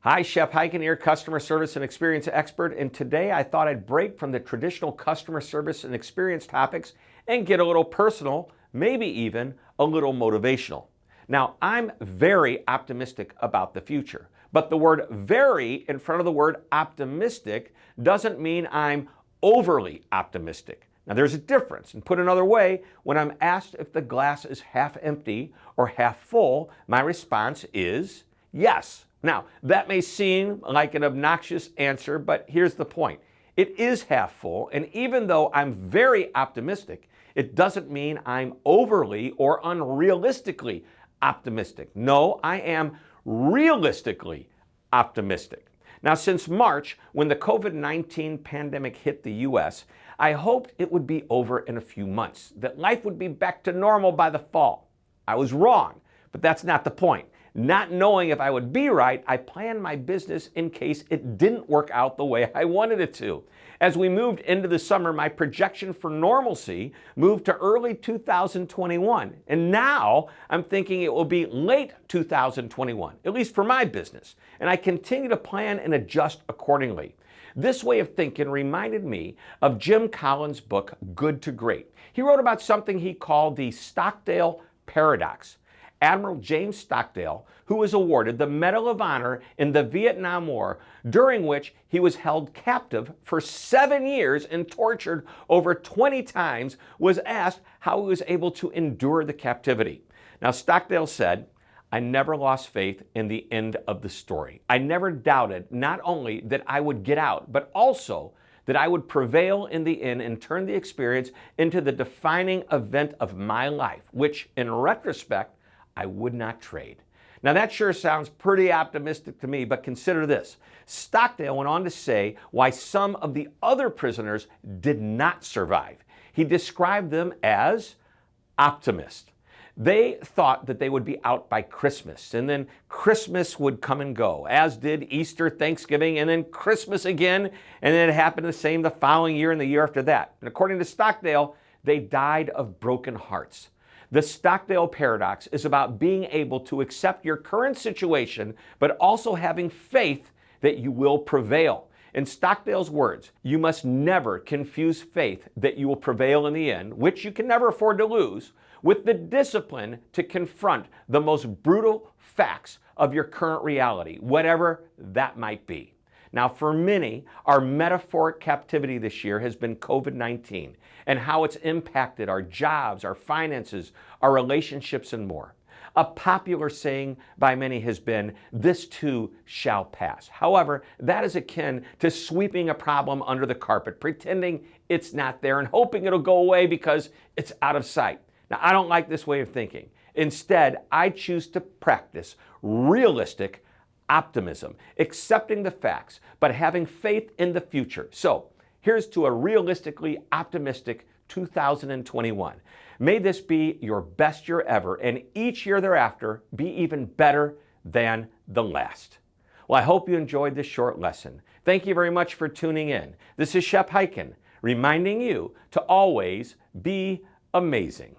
Hi, Shep Hyken here, customer service and experience expert, and today I thought I'd break from the traditional customer service and experience topics and get a little personal, maybe even a little motivational. Now, I'm very optimistic about the future, but the word very in front of the word optimistic doesn't mean I'm overly optimistic. Now, there's a difference, and put another way, when I'm asked if the glass is half empty or half full, my response is yes. Now, that may seem like an obnoxious answer, but here's the point. It is half full, and even though I'm very optimistic, it doesn't mean I'm overly or unrealistically optimistic. No, I am realistically optimistic. Now, since March, when the COVID-19 pandemic hit the U.S., I hoped it would be over in a few months, that life would be back to normal by the fall. I was wrong, but that's not the point. Not knowing if I would be right, I planned my business in case it didn't work out the way I wanted it to. As we moved into the summer, my projection for normalcy moved to early 2021. And now I'm thinking it will be late 2021, at least for my business. And I continue to plan and adjust accordingly. This way of thinking reminded me of Jim Collin's book, Good to Great. He wrote about something he called the Stockdale Paradox. Admiral James Stockdale, who was awarded the Medal of Honor in the Vietnam War, during which he was held captive for 7 years and tortured over 20 times, was asked how he was able to endure the captivity. Now, Stockdale said, "I never lost faith in the end of the story. I never doubted not only that I would get out, but also that I would prevail in the end and turn the experience into the defining event of my life, which, in retrospect, I would not trade." Now that sure sounds pretty optimistic to me, but consider this. Stockdale went on to say why some of the other prisoners did not survive. He described them as optimists. They thought that they would be out by Christmas, and then Christmas would come and go, as did Easter, Thanksgiving, and then Christmas again, and then it happened the same the following year and the year after that. And according to Stockdale, they died of broken hearts. The Stockdale Paradox is about being able to accept your current situation, but also having faith that you will prevail. In Stockdale's words, you must never confuse faith that you will prevail in the end, which you can never afford to lose, with the discipline to confront the most brutal facts of your current reality, whatever that might be. Now, for many, our metaphoric captivity this year has been COVID-19 and how it's impacted our jobs, our finances, our relationships, and more. A popular saying by many has been, "This too shall pass." However, that is akin to sweeping a problem under the carpet, pretending it's not there and hoping it'll go away because it's out of sight. Now, I don't like this way of thinking. Instead, I choose to practice realistic optimism, accepting the facts, but having faith in the future. So, here's to a realistically optimistic 2021. May this be your best year ever, and each year thereafter be even better than the last. Well, I hope you enjoyed this short lesson. Thank you very much for tuning in. This is Shep Hyken, reminding you to always be amazing.